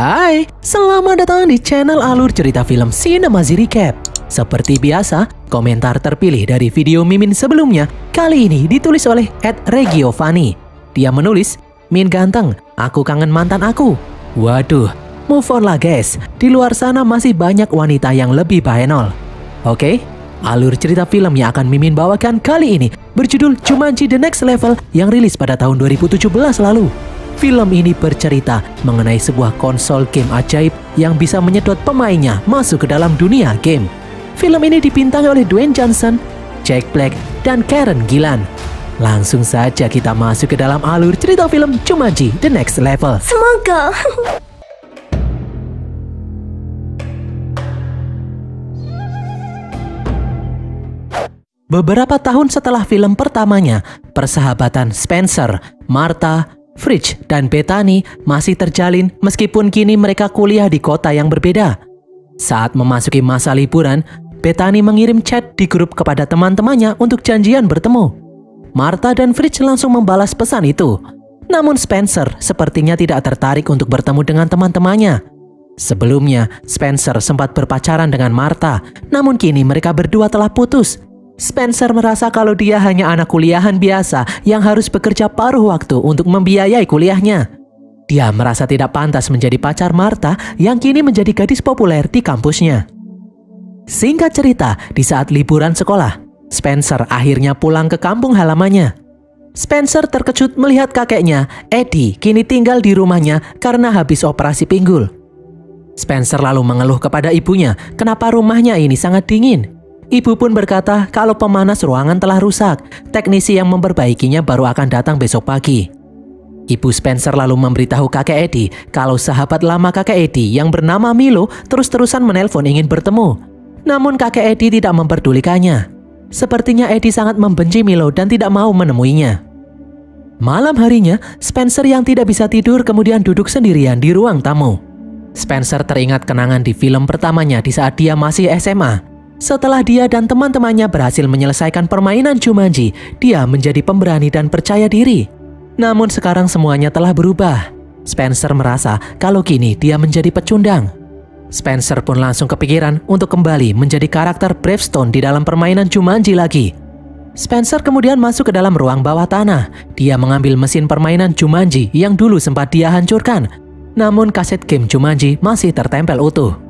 Hai, selamat datang di channel alur cerita film Cinemazi Recap. Seperti biasa, komentar terpilih dari video Mimin sebelumnya kali ini ditulis oleh @regiovani. Dia menulis, "Min ganteng, aku kangen mantan aku." Waduh, move on lah guys, di luar sana masih banyak wanita yang lebih bahenol. Oke, alur cerita film yang akan Mimin bawakan kali ini berjudul Jumanji The Next Level yang rilis pada tahun 2017 lalu. Film ini bercerita mengenai sebuah konsol game ajaib yang bisa menyedot pemainnya masuk ke dalam dunia game. Film ini dibintangi oleh Dwayne Johnson, Jack Black, dan Karen Gillan. Langsung saja kita masuk ke dalam alur cerita film Jumanji The Next Level. Semoga. Beberapa tahun setelah film pertamanya, persahabatan Spencer, Martha, Fridge, dan Bethany masih terjalin meskipun kini mereka kuliah di kota yang berbeda. Saat memasuki masa liburan, Bethany mengirim chat di grup kepada teman-temannya untuk janjian bertemu. Martha dan Fridge langsung membalas pesan itu. Namun Spencer sepertinya tidak tertarik untuk bertemu dengan teman-temannya. Sebelumnya, Spencer sempat berpacaran dengan Martha, namun kini mereka berdua telah putus. Spencer merasa kalau dia hanya anak kuliahan biasa yang harus bekerja paruh waktu untuk membiayai kuliahnya. Dia merasa tidak pantas menjadi pacar Martha yang kini menjadi gadis populer di kampusnya. Singkat cerita, di saat liburan sekolah, Spencer akhirnya pulang ke kampung halamannya. Spencer terkejut melihat kakeknya, Eddie, kini tinggal di rumahnya karena habis operasi pinggul. Spencer lalu mengeluh kepada ibunya kenapa rumahnya ini sangat dingin. Ibu pun berkata kalau pemanas ruangan telah rusak, teknisi yang memperbaikinya baru akan datang besok pagi. Ibu Spencer lalu memberitahu kakek Eddie kalau sahabat lama kakek Eddie yang bernama Milo terus-terusan menelpon ingin bertemu. Namun kakek Eddie tidak memperdulikannya. Sepertinya Eddie sangat membenci Milo dan tidak mau menemuinya. Malam harinya, Spencer yang tidak bisa tidur kemudian duduk sendirian di ruang tamu. Spencer teringat kenangan di film pertamanya di saat dia masih SMA. Setelah dia dan teman-temannya berhasil menyelesaikan permainan Jumanji, dia menjadi pemberani dan percaya diri. Namun sekarang semuanya telah berubah. Spencer merasa kalau kini dia menjadi pecundang. Spencer pun langsung kepikiran untuk kembali menjadi karakter Bravestone di dalam permainan Jumanji lagi. Spencer kemudian masuk ke dalam ruang bawah tanah. Dia mengambil mesin permainan Jumanji yang dulu sempat dia hancurkan. Namun kaset game Jumanji masih tertempel utuh.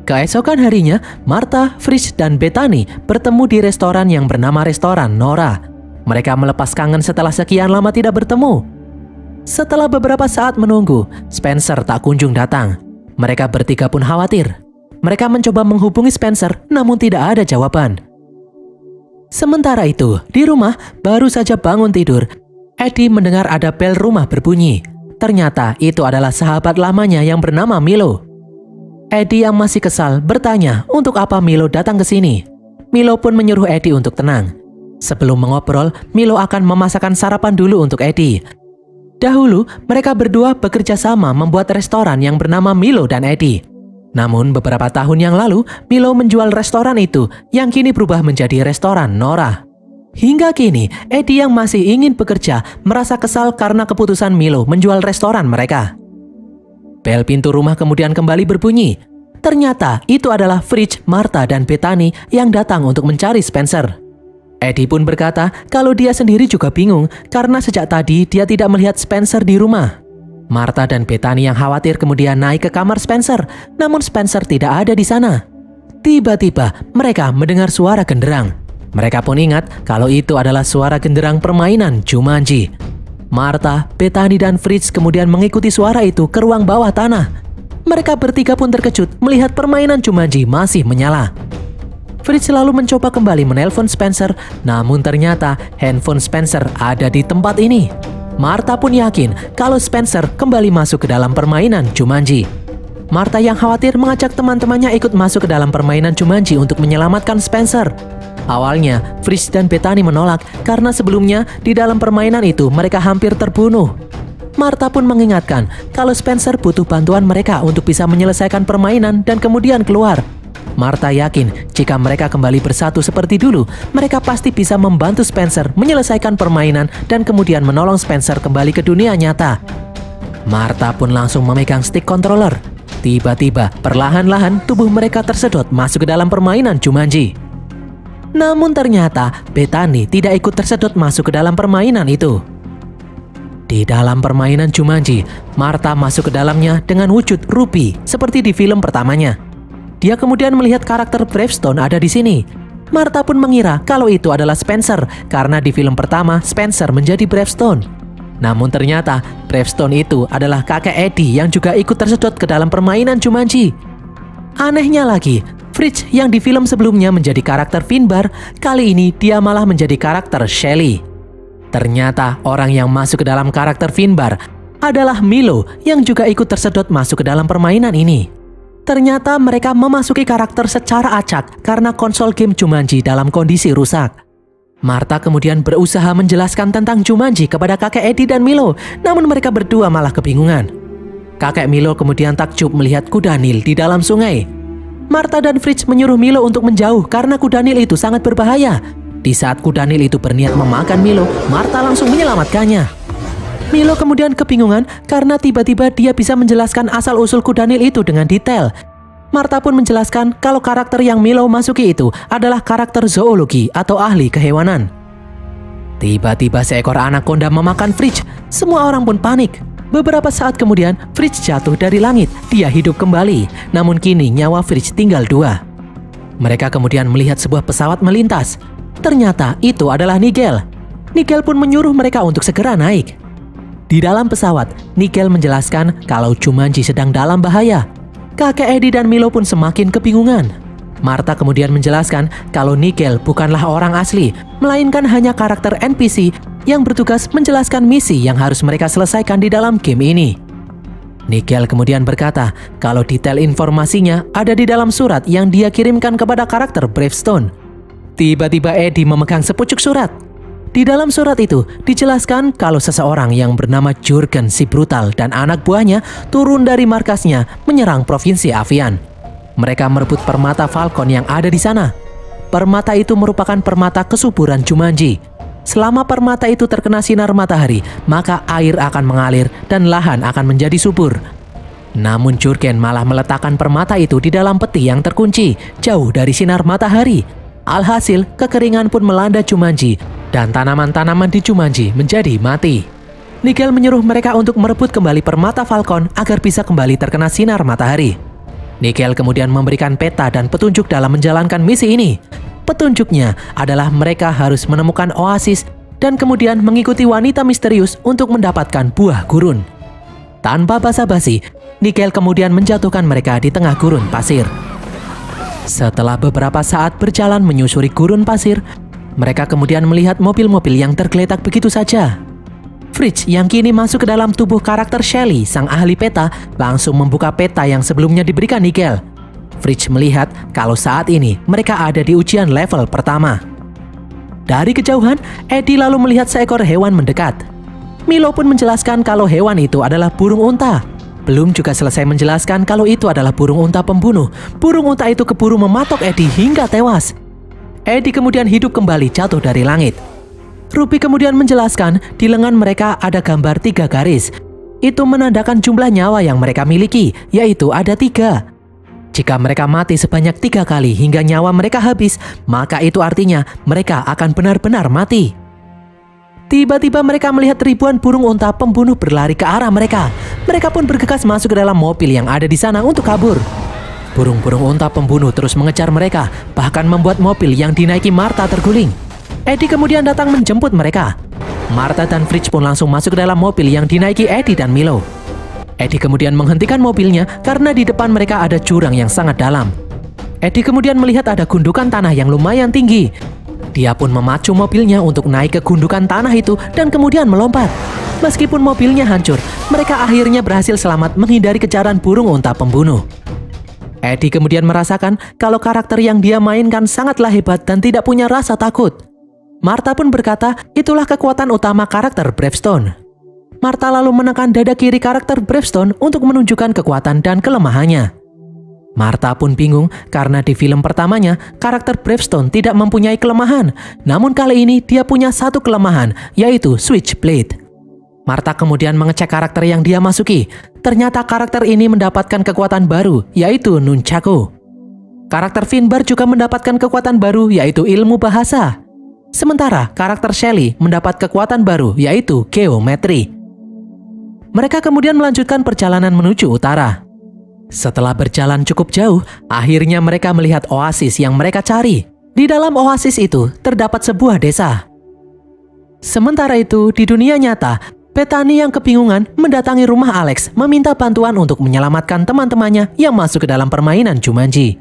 Keesokan harinya, Martha, Fridge, dan Bethany bertemu di restoran yang bernama Restoran Nora. Mereka melepas kangen setelah sekian lama tidak bertemu. Setelah beberapa saat menunggu, Spencer tak kunjung datang. Mereka bertiga pun khawatir. Mereka mencoba menghubungi Spencer, namun tidak ada jawaban. Sementara itu, di rumah, baru saja bangun tidur, Eddie mendengar ada bel rumah berbunyi. Ternyata itu adalah sahabat lamanya yang bernama Milo. Eddie yang masih kesal bertanya untuk apa Milo datang ke sini. Milo pun menyuruh Eddie untuk tenang. Sebelum mengobrol, Milo akan memasakkan sarapan dulu untuk Eddie. Dahulu, mereka berdua bekerja sama membuat restoran yang bernama Milo dan Eddie. Namun beberapa tahun yang lalu, Milo menjual restoran itu yang kini berubah menjadi restoran Nora. Hingga kini, Eddie yang masih ingin bekerja merasa kesal karena keputusan Milo menjual restoran mereka. Bel pintu rumah kemudian kembali berbunyi. Ternyata itu adalah Fridge, Martha, dan Bethany yang datang untuk mencari Spencer. Eddie pun berkata kalau dia sendiri juga bingung karena sejak tadi dia tidak melihat Spencer di rumah. Martha dan Bethany yang khawatir kemudian naik ke kamar Spencer, namun Spencer tidak ada di sana. Tiba-tiba mereka mendengar suara genderang. Mereka pun ingat kalau itu adalah suara genderang permainan Jumanji. Martha, Bethany, dan Fridge kemudian mengikuti suara itu ke ruang bawah tanah. Mereka bertiga pun terkejut melihat permainan Jumanji masih menyala. Fridge selalu mencoba kembali menelpon Spencer, namun ternyata handphone Spencer ada di tempat ini. Martha pun yakin kalau Spencer kembali masuk ke dalam permainan Jumanji. Martha yang khawatir mengajak teman-temannya ikut masuk ke dalam permainan Jumanji untuk menyelamatkan Spencer. Awalnya, Fridge dan Bethany menolak karena sebelumnya di dalam permainan itu mereka hampir terbunuh. Martha pun mengingatkan kalau Spencer butuh bantuan mereka untuk bisa menyelesaikan permainan dan kemudian keluar. Martha yakin jika mereka kembali bersatu seperti dulu, mereka pasti bisa membantu Spencer menyelesaikan permainan dan kemudian menolong Spencer kembali ke dunia nyata. Martha pun langsung memegang stick controller. Tiba-tiba, perlahan-lahan tubuh mereka tersedot masuk ke dalam permainan Jumanji. Namun ternyata Bethany tidak ikut tersedot masuk ke dalam permainan itu. Di dalam permainan Jumanji, Martha masuk ke dalamnya dengan wujud Ruby seperti di film pertamanya. Dia kemudian melihat karakter Bravestone ada di sini. Martha pun mengira kalau itu adalah Spencer karena di film pertama Spencer menjadi Bravestone. Namun ternyata Bravestone itu adalah kakek Eddie yang juga ikut tersedot ke dalam permainan Jumanji. Anehnya lagi, Fritz yang di film sebelumnya menjadi karakter Finbar, kali ini dia malah menjadi karakter Shelly. Ternyata orang yang masuk ke dalam karakter Finbar adalah Milo yang juga ikut tersedot masuk ke dalam permainan ini. Ternyata mereka memasuki karakter secara acak karena konsol game Jumanji dalam kondisi rusak. Martha kemudian berusaha menjelaskan tentang Jumanji kepada kakek Eddie dan Milo, namun mereka berdua malah kebingungan. Kakek Milo kemudian takjub melihat kuda Nil di dalam sungai. Martha dan Fritz menyuruh Milo untuk menjauh karena kuda Nil itu sangat berbahaya. Di saat kuda Nil itu berniat memakan Milo, Martha langsung menyelamatkannya. Milo kemudian kebingungan karena tiba-tiba dia bisa menjelaskan asal-usul kuda Nil itu dengan detail. Martha pun menjelaskan kalau karakter yang Milo masuki itu adalah karakter zoologi atau ahli kehewanan. Tiba-tiba seekor anaconda memakan Fritz. Semua orang pun panik. Beberapa saat kemudian Fritz jatuh dari langit. Dia hidup kembali. Namun kini nyawa Fritz tinggal 2. Mereka kemudian melihat sebuah pesawat melintas. Ternyata itu adalah Nigel. Nigel pun menyuruh mereka untuk segera naik. Di dalam pesawat, Nigel menjelaskan kalau Jumanji sedang dalam bahaya. Kakek Eddie dan Milo pun semakin kebingungan. Martha kemudian menjelaskan kalau Nigel bukanlah orang asli, melainkan hanya karakter NPC yang bertugas menjelaskan misi yang harus mereka selesaikan di dalam game ini. Nigel kemudian berkata kalau detail informasinya ada di dalam surat yang dia kirimkan kepada karakter Bravestone. Tiba-tiba Eddie memegang sepucuk surat. Di dalam surat itu dijelaskan kalau seseorang yang bernama Jurgen si Brutal dan anak buahnya turun dari markasnya menyerang provinsi Avian. Mereka merebut permata Falcon yang ada di sana. Permata itu merupakan permata kesuburan Jumanji. Selama permata itu terkena sinar matahari, maka air akan mengalir dan lahan akan menjadi subur. Namun Jurgen malah meletakkan permata itu di dalam peti yang terkunci, jauh dari sinar matahari. Alhasil, kekeringan pun melanda Jumanji dan tanaman-tanaman di Jumanji menjadi mati. Nigel menyuruh mereka untuk merebut kembali permata Falcon agar bisa kembali terkena sinar matahari. Nigel kemudian memberikan peta dan petunjuk dalam menjalankan misi ini. Petunjuknya adalah mereka harus menemukan oasis dan kemudian mengikuti wanita misterius untuk mendapatkan buah gurun. Tanpa basa-basi, Nigel kemudian menjatuhkan mereka di tengah gurun pasir. Setelah beberapa saat berjalan menyusuri gurun pasir, mereka kemudian melihat mobil-mobil yang tergeletak begitu saja. Fritz yang kini masuk ke dalam tubuh karakter Shelly, sang ahli peta, langsung membuka peta yang sebelumnya diberikan Nigel. Fritz melihat kalau saat ini mereka ada di ujian level pertama. Dari kejauhan, Eddie lalu melihat seekor hewan mendekat. Milo pun menjelaskan kalau hewan itu adalah burung unta. Belum juga selesai menjelaskan kalau itu adalah burung unta pembunuh. Burung unta itu keburu mematok Eddie hingga tewas. Eddie kemudian hidup kembali jatuh dari langit. Ruby kemudian menjelaskan di lengan mereka ada gambar 3 garis. Itu menandakan jumlah nyawa yang mereka miliki, yaitu ada 3. Jika mereka mati sebanyak 3 kali hingga nyawa mereka habis, maka itu artinya mereka akan benar-benar mati. Tiba-tiba mereka melihat ribuan burung unta pembunuh berlari ke arah mereka. Mereka pun bergegas masuk ke dalam mobil yang ada di sana untuk kabur. Burung-burung unta pembunuh terus mengejar mereka, bahkan membuat mobil yang dinaiki Martha terguling. Eddie kemudian datang menjemput mereka. Martha dan Fritz pun langsung masuk ke dalam mobil yang dinaiki Eddie dan Milo. Eddie kemudian menghentikan mobilnya karena di depan mereka ada jurang yang sangat dalam. Eddie kemudian melihat ada gundukan tanah yang lumayan tinggi. Dia pun memacu mobilnya untuk naik ke gundukan tanah itu dan kemudian melompat. Meskipun mobilnya hancur, mereka akhirnya berhasil selamat menghindari kejaran burung unta pembunuh. Eddie kemudian merasakan kalau karakter yang dia mainkan sangatlah hebat dan tidak punya rasa takut. Martha pun berkata itulah kekuatan utama karakter Bravestone. Martha lalu menekan dada kiri karakter Bravestone untuk menunjukkan kekuatan dan kelemahannya. Martha pun bingung karena di film pertamanya karakter Bravestone tidak mempunyai kelemahan. Namun kali ini dia punya satu kelemahan, yaitu Switchblade. Martha kemudian mengecek karakter yang dia masuki. Ternyata karakter ini mendapatkan kekuatan baru, yaitu Nunchaku. Karakter Finbar juga mendapatkan kekuatan baru, yaitu ilmu bahasa. Sementara karakter Shelly mendapat kekuatan baru, yaitu geometri. Mereka kemudian melanjutkan perjalanan menuju utara. Setelah berjalan cukup jauh, akhirnya mereka melihat oasis yang mereka cari. Di dalam oasis itu terdapat sebuah desa. Sementara itu, di dunia nyata, Bethany yang kebingungan mendatangi rumah Alex meminta bantuan untuk menyelamatkan teman-temannya yang masuk ke dalam permainan Jumanji.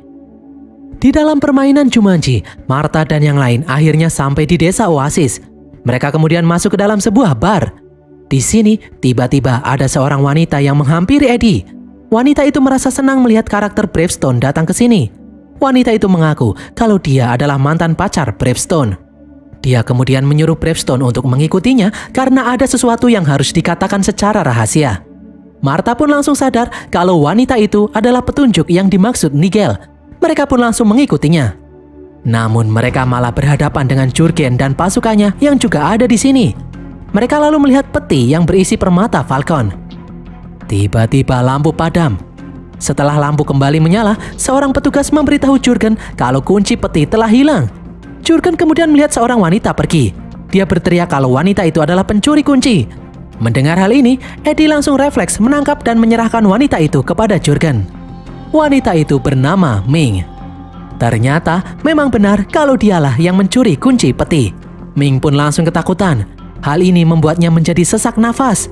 Di dalam permainan Jumanji, Martha dan yang lain akhirnya sampai di desa oasis. Mereka kemudian masuk ke dalam sebuah bar. Di sini, tiba-tiba ada seorang wanita yang menghampiri Eddie. Wanita itu merasa senang melihat karakter Bravestone datang ke sini. Wanita itu mengaku kalau dia adalah mantan pacar Bravestone. Dia kemudian menyuruh Bravestone untuk mengikutinya karena ada sesuatu yang harus dikatakan secara rahasia. Martha pun langsung sadar kalau wanita itu adalah petunjuk yang dimaksud Nigel. Mereka pun langsung mengikutinya. Namun mereka malah berhadapan dengan Jurgen dan pasukannya yang juga ada di sini. Mereka lalu melihat peti yang berisi permata Falcon. Tiba-tiba lampu padam. Setelah lampu kembali menyala, seorang petugas memberitahu Jurgen kalau kunci peti telah hilang. Jurgen kemudian melihat seorang wanita pergi. Dia berteriak kalau wanita itu adalah pencuri kunci. Mendengar hal ini, Eddie langsung refleks menangkap dan menyerahkan wanita itu kepada Jurgen. Wanita itu bernama Ming. Ternyata memang benar kalau dialah yang mencuri kunci peti. Ming pun langsung ketakutan. Hal ini membuatnya menjadi sesak nafas.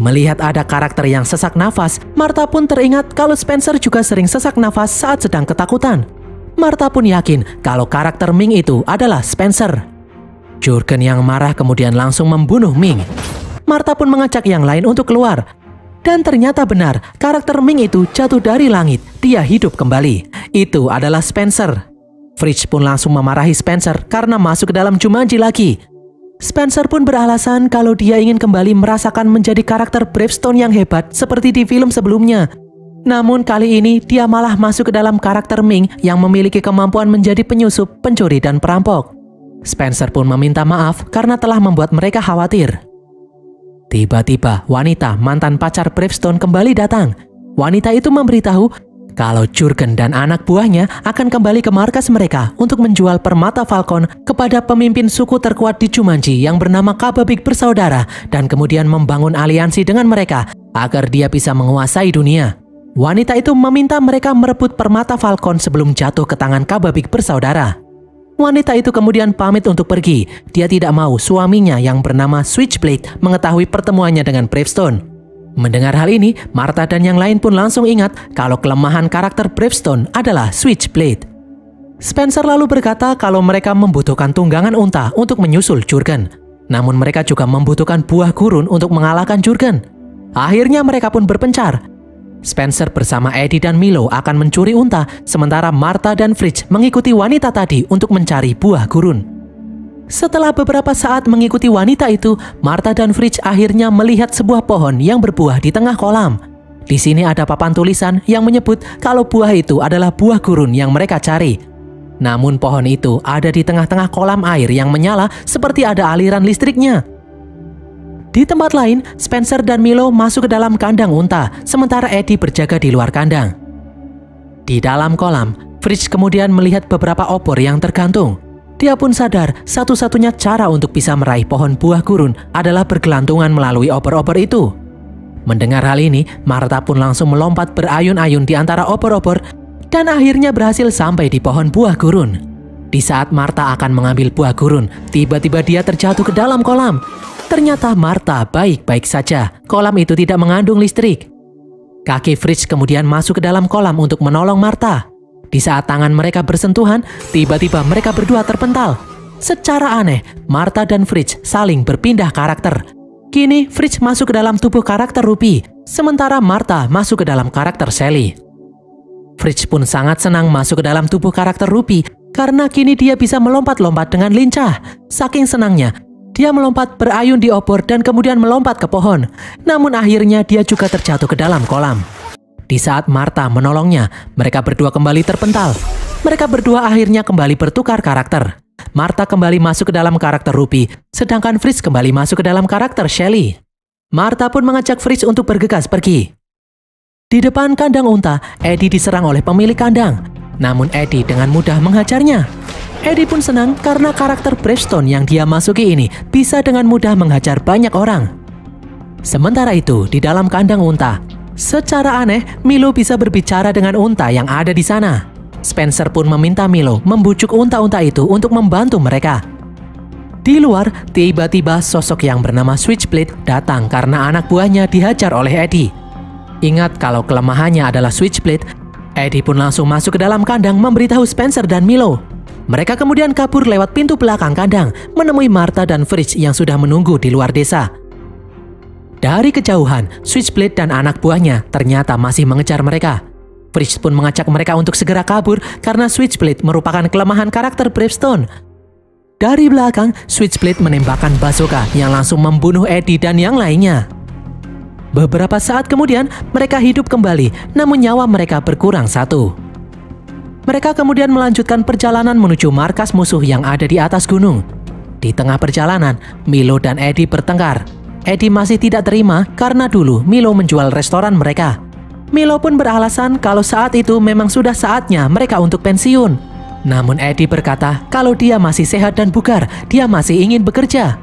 Melihat ada karakter yang sesak nafas, Martha pun teringat kalau Spencer juga sering sesak nafas saat sedang ketakutan. Martha pun yakin kalau karakter Ming itu adalah Spencer. Jurgen yang marah kemudian langsung membunuh Ming. Martha pun mengajak yang lain untuk keluar. Dan ternyata benar, karakter Ming itu jatuh dari langit. Dia hidup kembali. Itu adalah Spencer. Fridge pun langsung memarahi Spencer karena masuk ke dalam Jumanji lagi. Spencer pun beralasan kalau dia ingin kembali merasakan menjadi karakter Bravestone yang hebat seperti di film sebelumnya. Namun kali ini dia malah masuk ke dalam karakter Ming yang memiliki kemampuan menjadi penyusup, pencuri, dan perampok. Spencer pun meminta maaf karena telah membuat mereka khawatir. Tiba-tiba wanita mantan pacar Bravestone kembali datang. Wanita itu memberitahu kalau Jurgen dan anak buahnya akan kembali ke markas mereka untuk menjual permata Falcon kepada pemimpin suku terkuat di Jumanji yang bernama Kababik Bersaudara dan kemudian membangun aliansi dengan mereka agar dia bisa menguasai dunia. Wanita itu meminta mereka merebut permata Falcon sebelum jatuh ke tangan Kababik Bersaudara. Wanita itu kemudian pamit untuk pergi. Dia tidak mau suaminya yang bernama Switchblade mengetahui pertemuannya dengan Bravestone. Mendengar hal ini, Martha dan yang lain pun langsung ingat kalau kelemahan karakter Bravestone adalah Switchblade. Spencer lalu berkata kalau mereka membutuhkan tunggangan unta untuk menyusul Jurgen. Namun mereka juga membutuhkan buah gurun untuk mengalahkan Jurgen. Akhirnya mereka pun berpencar. Spencer bersama Eddie dan Milo akan mencuri unta, sementara Martha dan Fridge mengikuti wanita tadi untuk mencari buah gurun. Setelah beberapa saat mengikuti wanita itu, Martha dan Fridge akhirnya melihat sebuah pohon yang berbuah di tengah kolam. Di sini ada papan tulisan yang menyebut kalau buah itu adalah buah gurun yang mereka cari. Namun pohon itu ada di tengah-tengah kolam air yang menyala seperti ada aliran listriknya. Di tempat lain, Spencer dan Milo masuk ke dalam kandang unta, sementara Eddie berjaga di luar kandang. Di dalam kolam, Fridge kemudian melihat beberapa obor yang tergantung. Dia pun sadar satu-satunya cara untuk bisa meraih pohon buah gurun adalah bergelantungan melalui obor-obor itu. Mendengar hal ini, Martha pun langsung melompat berayun-ayun di antara obor-obor dan akhirnya berhasil sampai di pohon buah gurun. Di saat Martha akan mengambil buah gurun, tiba-tiba dia terjatuh ke dalam kolam. Ternyata Martha baik-baik saja. Kolam itu tidak mengandung listrik. Kaki Fridge kemudian masuk ke dalam kolam untuk menolong Martha. Di saat tangan mereka bersentuhan, tiba-tiba mereka berdua terpental. Secara aneh, Martha dan Fridge saling berpindah karakter. Kini Fridge masuk ke dalam tubuh karakter Ruby, sementara Martha masuk ke dalam karakter Shelly. Fridge pun sangat senang masuk ke dalam tubuh karakter Ruby karena kini dia bisa melompat-lompat dengan lincah. Saking senangnya, dia melompat berayun di obor dan kemudian melompat ke pohon. Namun akhirnya dia juga terjatuh ke dalam kolam. Di saat Martha menolongnya, mereka berdua kembali terpental. Mereka berdua akhirnya kembali bertukar karakter. Martha kembali masuk ke dalam karakter Ruby, sedangkan Fritz kembali masuk ke dalam karakter Shelly. Martha pun mengajak Fritz untuk bergegas pergi. Di depan kandang unta, Eddie diserang oleh pemilik kandang. Namun Eddie dengan mudah menghajarnya. Eddie pun senang karena karakter Bravestone yang dia masuki ini bisa dengan mudah menghajar banyak orang. Sementara itu, di dalam kandang unta, secara aneh, Milo bisa berbicara dengan unta yang ada di sana. Spencer pun meminta Milo membujuk unta-unta itu untuk membantu mereka. Di luar, tiba-tiba sosok yang bernama Switchblade datang karena anak buahnya dihajar oleh Eddie. Ingat kalau kelemahannya adalah Switchblade, Eddie pun langsung masuk ke dalam kandang memberitahu Spencer dan Milo. Mereka kemudian kabur lewat pintu belakang kandang, menemui Martha dan Fritz yang sudah menunggu di luar desa. Dari kejauhan, Switchblade dan anak buahnya ternyata masih mengejar mereka. Fritz pun mengajak mereka untuk segera kabur karena Switchblade merupakan kelemahan karakter Bravestone. Dari belakang, Switchblade menembakkan bazooka yang langsung membunuh Eddie dan yang lainnya. Beberapa saat kemudian, mereka hidup kembali, namun nyawa mereka berkurang satu. Mereka kemudian melanjutkan perjalanan menuju markas musuh yang ada di atas gunung. Di tengah perjalanan, Milo dan Eddie bertengkar. Eddie masih tidak terima karena dulu Milo menjual restoran mereka. Milo pun beralasan kalau saat itu memang sudah saatnya mereka untuk pensiun. Namun Eddie berkata kalau dia masih sehat dan bugar, dia masih ingin bekerja.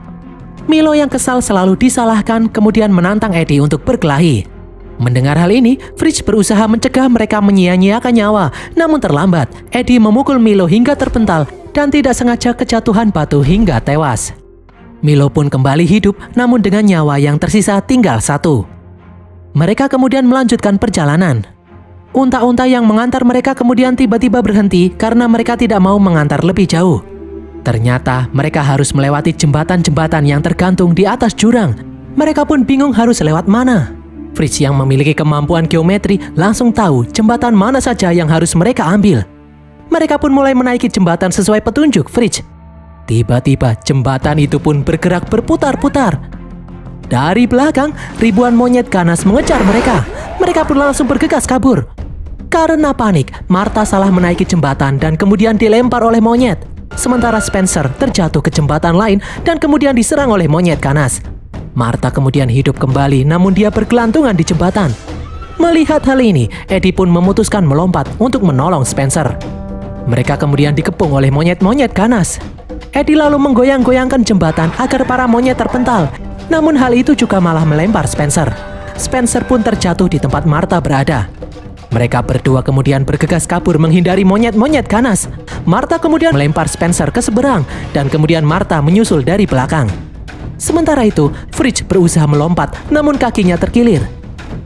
Milo yang kesal selalu disalahkan kemudian menantang Eddie untuk berkelahi. Mendengar hal ini, Fritz berusaha mencegah mereka menyia-nyiakan nyawa, namun terlambat. Eddie memukul Milo hingga terpental dan tidak sengaja kejatuhan batu hingga tewas. Milo pun kembali hidup, namun dengan nyawa yang tersisa tinggal satu. Mereka kemudian melanjutkan perjalanan. Unta-unta yang mengantar mereka kemudian tiba-tiba berhenti karena mereka tidak mau mengantar lebih jauh. Ternyata mereka harus melewati jembatan-jembatan yang tergantung di atas jurang. Mereka pun bingung harus lewat mana. Fritz yang memiliki kemampuan geometri langsung tahu jembatan mana saja yang harus mereka ambil. Mereka pun mulai menaiki jembatan sesuai petunjuk Fritz. Tiba-tiba jembatan itu pun bergerak berputar-putar. Dari belakang, ribuan monyet ganas mengejar mereka. Mereka pun langsung bergegas kabur. Karena panik, Martha salah menaiki jembatan dan kemudian dilempar oleh monyet. Sementara Spencer terjatuh ke jembatan lain dan kemudian diserang oleh monyet ganas. Martha kemudian hidup kembali namun dia bergelantungan di jembatan. Melihat hal ini, Eddie pun memutuskan melompat untuk menolong Spencer. Mereka kemudian dikepung oleh monyet-monyet ganas. Eddie lalu menggoyang-goyangkan jembatan agar para monyet terpental. Namun hal itu juga malah melempar Spencer. Spencer pun terjatuh di tempat Martha berada. Mereka berdua kemudian bergegas kabur menghindari monyet-monyet ganas. Martha kemudian melempar Spencer ke seberang dan kemudian Martha menyusul dari belakang. Sementara itu, Fritz berusaha melompat namun kakinya terkilir.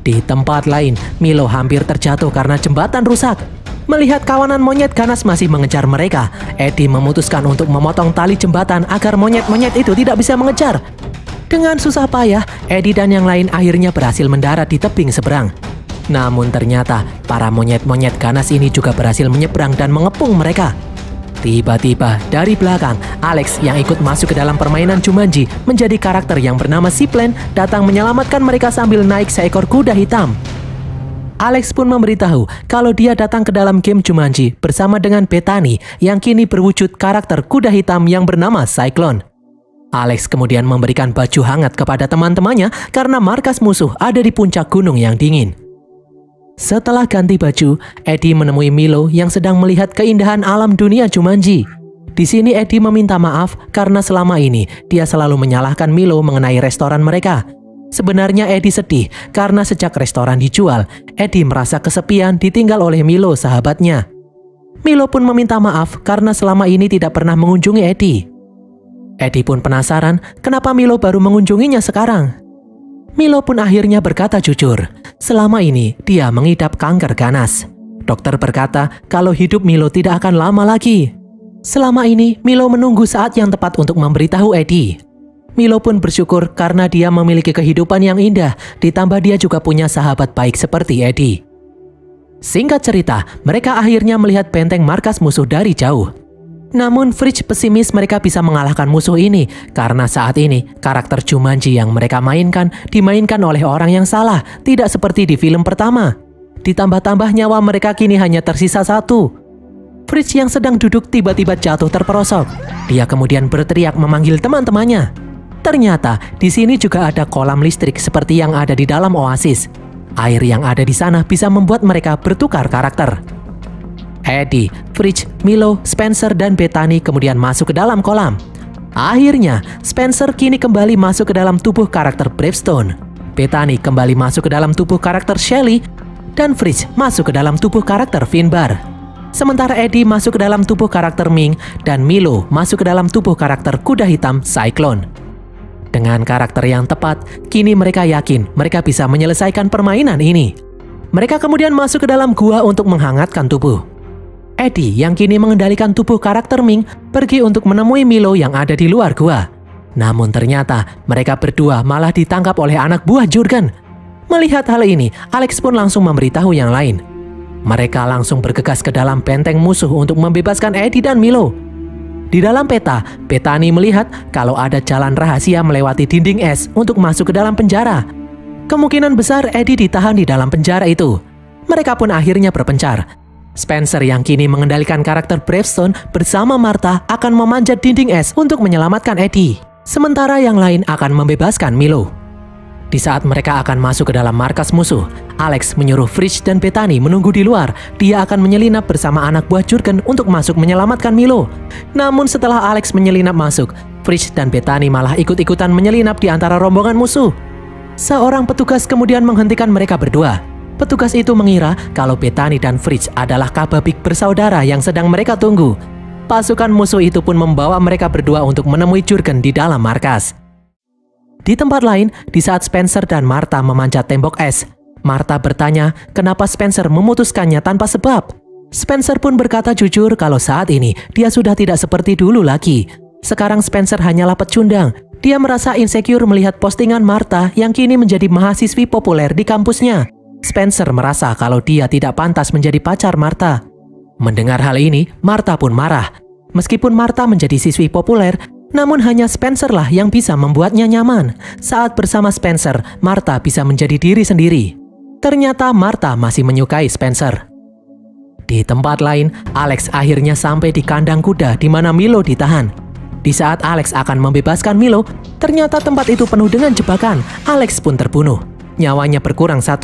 Di tempat lain, Milo hampir terjatuh karena jembatan rusak. Melihat kawanan monyet ganas masih mengejar mereka, Eddie memutuskan untuk memotong tali jembatan agar monyet-monyet itu tidak bisa mengejar. Dengan susah payah, Eddie dan yang lain akhirnya berhasil mendarat di tebing seberang. Namun ternyata, para monyet-monyet ganas ini juga berhasil menyeberang dan mengepung mereka. Tiba-tiba, dari belakang, Alex yang ikut masuk ke dalam permainan Jumanji menjadi karakter yang bernama Seaplane datang menyelamatkan mereka sambil naik seekor kuda hitam. Alex pun memberitahu kalau dia datang ke dalam game Jumanji bersama dengan Bethany yang kini berwujud karakter kuda hitam yang bernama Cyclone. Alex kemudian memberikan baju hangat kepada teman-temannya karena markas musuh ada di puncak gunung yang dingin. Setelah ganti baju, Eddie menemui Milo yang sedang melihat keindahan alam dunia Jumanji. Di sini Eddie meminta maaf karena selama ini dia selalu menyalahkan Milo mengenai restoran mereka. Sebenarnya Eddie sedih karena sejak restoran dijual, Eddie merasa kesepian ditinggal oleh Milo sahabatnya. Milo pun meminta maaf karena selama ini tidak pernah mengunjungi Eddie. Eddie pun penasaran kenapa Milo baru mengunjunginya sekarang. Milo pun akhirnya berkata jujur, selama ini dia mengidap kanker ganas. Dokter berkata kalau hidup Milo tidak akan lama lagi. Selama ini Milo menunggu saat yang tepat untuk memberitahu Eddie. Milo pun bersyukur karena dia memiliki kehidupan yang indah, ditambah dia juga punya sahabat baik seperti Eddie. Singkat cerita, mereka akhirnya melihat benteng markas musuh dari jauh. Namun Fritz pesimis mereka bisa mengalahkan musuh ini karena saat ini karakter Jumanji yang mereka mainkan dimainkan oleh orang yang salah, tidak seperti di film pertama. Ditambah-tambah nyawa mereka kini hanya tersisa satu. Fritz yang sedang duduk tiba-tiba jatuh terperosok. Dia kemudian berteriak memanggil teman-temannya. Ternyata di sini juga ada kolam listrik seperti yang ada di dalam oasis. Air yang ada di sana bisa membuat mereka bertukar karakter. Eddie, Fridge, Milo, Spencer, dan Bethany kemudian masuk ke dalam kolam. Akhirnya, Spencer kini kembali masuk ke dalam tubuh karakter Bravestone. Bethany kembali masuk ke dalam tubuh karakter Shelly, dan Fridge masuk ke dalam tubuh karakter Finbar. Sementara Eddie masuk ke dalam tubuh karakter Ming, dan Milo masuk ke dalam tubuh karakter kuda hitam Cyclone. Dengan karakter yang tepat, kini mereka yakin mereka bisa menyelesaikan permainan ini. Mereka kemudian masuk ke dalam gua untuk menghangatkan tubuh. Eddie yang kini mengendalikan tubuh karakter Ming pergi untuk menemui Milo yang ada di luar gua. Namun ternyata mereka berdua malah ditangkap oleh anak buah Jurgen. Melihat hal ini, Alex pun langsung memberitahu yang lain. Mereka langsung bergegas ke dalam benteng musuh untuk membebaskan Eddie dan Milo. Di dalam peta, Bethany melihat kalau ada jalan rahasia melewati dinding es untuk masuk ke dalam penjara. Kemungkinan besar Eddie ditahan di dalam penjara itu. Mereka pun akhirnya berpencar. Spencer yang kini mengendalikan karakter Bravestone bersama Martha akan memanjat dinding es untuk menyelamatkan Eddie. Sementara yang lain akan membebaskan Milo. Di saat mereka akan masuk ke dalam markas musuh, Alex menyuruh Fridge dan Bethany menunggu di luar. Dia akan menyelinap bersama anak buah Jurgen untuk masuk menyelamatkan Milo. Namun setelah Alex menyelinap masuk, Fridge dan Bethany malah ikut-ikutan menyelinap di antara rombongan musuh. Seorang petugas kemudian menghentikan mereka berdua. Petugas itu mengira kalau Bethany dan Fridge adalah Kababik bersaudara yang sedang mereka tunggu. Pasukan musuh itu pun membawa mereka berdua untuk menemui Jurgen di dalam markas. Di tempat lain, di saat Spencer dan Martha memanjat tembok es, Martha bertanya kenapa Spencer memutuskannya tanpa sebab. Spencer pun berkata jujur kalau saat ini dia sudah tidak seperti dulu lagi. Sekarang Spencer hanyalah pecundang. Dia merasa insecure melihat postingan Martha yang kini menjadi mahasiswi populer di kampusnya. Spencer merasa kalau dia tidak pantas menjadi pacar Martha. Mendengar hal ini, Martha pun marah. Meskipun Martha menjadi siswi populer, namun hanya Spencer lah yang bisa membuatnya nyaman. Saat bersama Spencer, Martha bisa menjadi diri sendiri. Ternyata Martha masih menyukai Spencer. Di tempat lain, Alex akhirnya sampai di kandang kuda di mana Milo ditahan. Di saat Alex akan membebaskan Milo, ternyata tempat itu penuh dengan jebakan. Alex pun terbunuh. Nyawanya berkurang 1.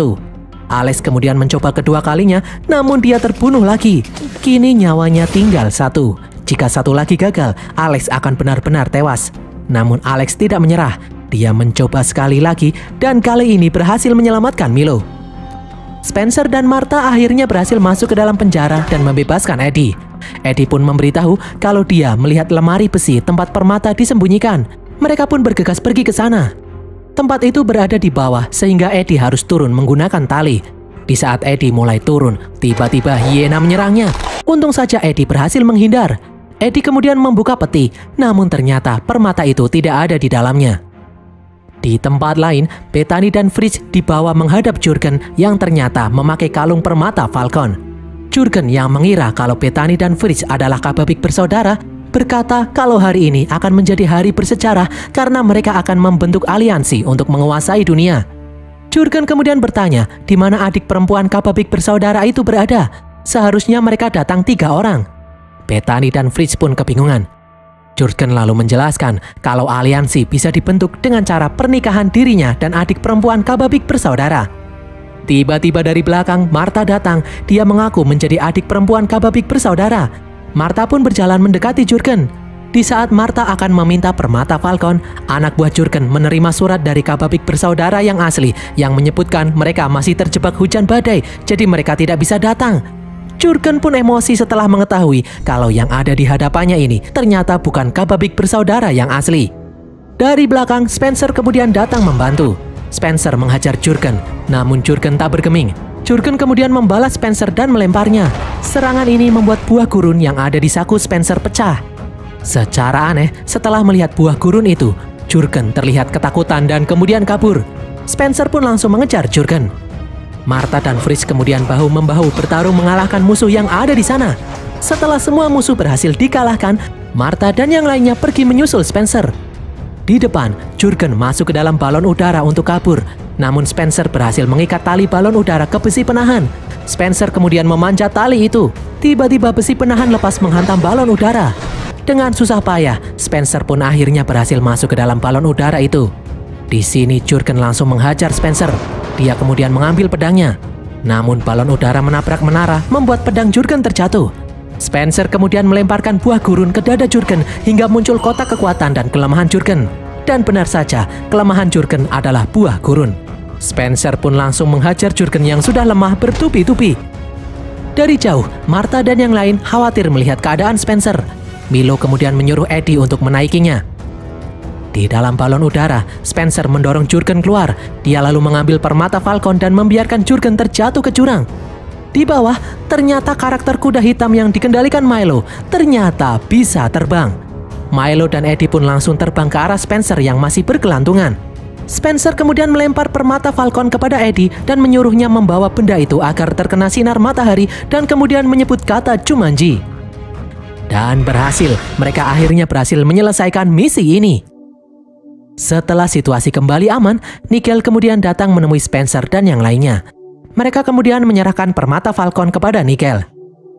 Alex kemudian mencoba kedua kalinya, namun dia terbunuh lagi. Kini nyawanya tinggal 1. Jika 1 lagi gagal, Alex akan benar-benar tewas. Namun Alex tidak menyerah. Dia mencoba sekali lagi dan kali ini berhasil menyelamatkan Milo. Spencer dan Martha akhirnya berhasil masuk ke dalam penjara dan membebaskan Eddie. Eddie pun memberitahu kalau dia melihat lemari besi tempat permata disembunyikan. Mereka pun bergegas pergi ke sana. Tempat itu berada di bawah sehingga Eddie harus turun menggunakan tali. Di saat Eddie mulai turun, tiba-tiba hiena menyerangnya. Untung saja Eddie berhasil menghindar. Eddie kemudian membuka peti, namun ternyata permata itu tidak ada di dalamnya. Di tempat lain, Bethany dan Fridge dibawa menghadap Jurgen yang ternyata memakai kalung permata Falcon. Jurgen yang mengira kalau Bethany dan Fridge adalah Kababik bersaudara, berkata kalau hari ini akan menjadi hari bersejarah karena mereka akan membentuk aliansi untuk menguasai dunia. Jurgen kemudian bertanya di mana adik perempuan Kababik bersaudara itu berada. Seharusnya mereka datang 3 orang. Bethany dan Fridge pun kebingungan. Jurgen lalu menjelaskan kalau aliansi bisa dibentuk dengan cara pernikahan dirinya dan adik perempuan Kababik bersaudara. Tiba-tiba dari belakang Martha datang. Dia mengaku menjadi adik perempuan Kababik bersaudara. Martha pun berjalan mendekati Jurgen. Di saat Martha akan meminta permata Falcon, anak buah Jurgen menerima surat dari Kababik bersaudara yang asli yang menyebutkan mereka masih terjebak hujan badai, jadi mereka tidak bisa datang. Jurgen pun emosi setelah mengetahui kalau yang ada di hadapannya ini ternyata bukan Kababik bersaudara yang asli. Dari belakang, Spencer kemudian datang membantu. Spencer menghajar Jurgen, namun Jurgen tak bergeming. Jurgen kemudian membalas Spencer dan melemparnya. Serangan ini membuat buah gurun yang ada di saku Spencer pecah. Secara aneh, setelah melihat buah gurun itu, Jurgen terlihat ketakutan dan kemudian kabur. Spencer pun langsung mengejar Jurgen. Martha dan Fridge kemudian bahu-membahu bertarung mengalahkan musuh yang ada di sana. Setelah semua musuh berhasil dikalahkan, Martha dan yang lainnya pergi menyusul Spencer. Di depan, Jurgen masuk ke dalam balon udara untuk kabur. Namun Spencer berhasil mengikat tali balon udara ke besi penahan. Spencer kemudian memanjat tali itu. Tiba-tiba besi penahan lepas menghantam balon udara. Dengan susah payah, Spencer pun akhirnya berhasil masuk ke dalam balon udara itu. Di sini Jurgen langsung menghajar Spencer. Dia kemudian mengambil pedangnya. Namun balon udara menabrak menara membuat pedang Jurgen terjatuh. Spencer kemudian melemparkan buah gurun ke dada Jurgen hingga muncul kotak kekuatan dan kelemahan Jurgen. Dan benar saja, kelemahan Jurgen adalah buah gurun. Spencer pun langsung menghajar Jurgen yang sudah lemah bertubi-tubi. Dari jauh, Martha dan yang lain khawatir melihat keadaan Spencer. Milo kemudian menyuruh Eddie untuk menaikinya. Di dalam balon udara, Spencer mendorong Jurgen keluar. Dia lalu mengambil permata Falcon dan membiarkan Jurgen terjatuh ke jurang. Di bawah, ternyata karakter kuda hitam yang dikendalikan Milo ternyata bisa terbang. Milo dan Eddie pun langsung terbang ke arah Spencer yang masih bergelantungan. Spencer kemudian melempar permata Falcon kepada Eddie dan menyuruhnya membawa benda itu agar terkena sinar matahari dan kemudian menyebut kata Jumanji. Dan berhasil, mereka akhirnya berhasil menyelesaikan misi ini. Setelah situasi kembali aman, Nigel kemudian datang menemui Spencer dan yang lainnya. Mereka kemudian menyerahkan permata Falcon kepada Nigel.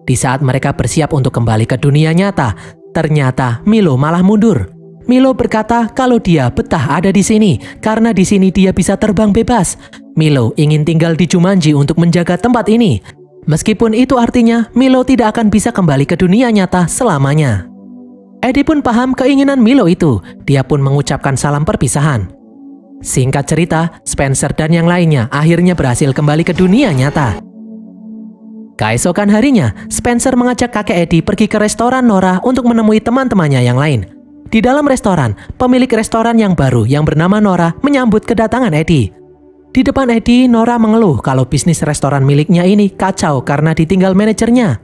Di saat mereka bersiap untuk kembali ke dunia nyata, ternyata Milo malah mundur. Milo berkata kalau dia betah ada di sini, karena di sini dia bisa terbang bebas. Milo ingin tinggal di Jumanji untuk menjaga tempat ini. Meskipun itu artinya Milo tidak akan bisa kembali ke dunia nyata selamanya. Eddie pun paham keinginan Milo itu. Dia pun mengucapkan salam perpisahan. Singkat cerita, Spencer dan yang lainnya akhirnya berhasil kembali ke dunia nyata. Keesokan harinya, Spencer mengajak kakek Eddie pergi ke restoran Nora untuk menemui teman-temannya yang lain. Di dalam restoran, pemilik restoran yang baru yang bernama Nora menyambut kedatangan Eddie. Di depan Eddie, Nora mengeluh kalau bisnis restoran miliknya ini kacau karena ditinggal manajernya.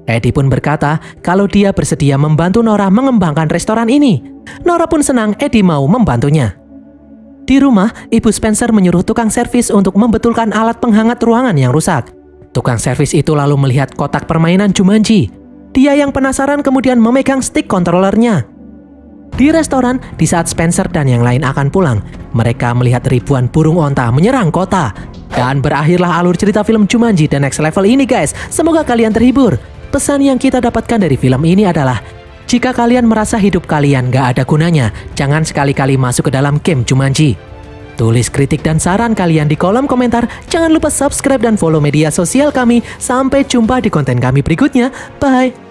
Eddie pun berkata kalau dia bersedia membantu Nora mengembangkan restoran ini. Nora pun senang Eddie mau membantunya. Di rumah, Ibu Spencer menyuruh tukang servis untuk membetulkan alat penghangat ruangan yang rusak. Tukang servis itu lalu melihat kotak permainan Jumanji. Dia yang penasaran kemudian memegang stick controllernya. Di restoran, di saat Spencer dan yang lain akan pulang, mereka melihat ribuan burung onta menyerang kota. Dan berakhirlah alur cerita film Jumanji The Next Level ini guys. Semoga kalian terhibur. Pesan yang kita dapatkan dari film ini adalah, jika kalian merasa hidup kalian gak ada gunanya, jangan sekali-kali masuk ke dalam game Jumanji. Tulis kritik dan saran kalian di kolom komentar. Jangan lupa subscribe dan follow media sosial kami. Sampai jumpa di konten kami berikutnya. Bye!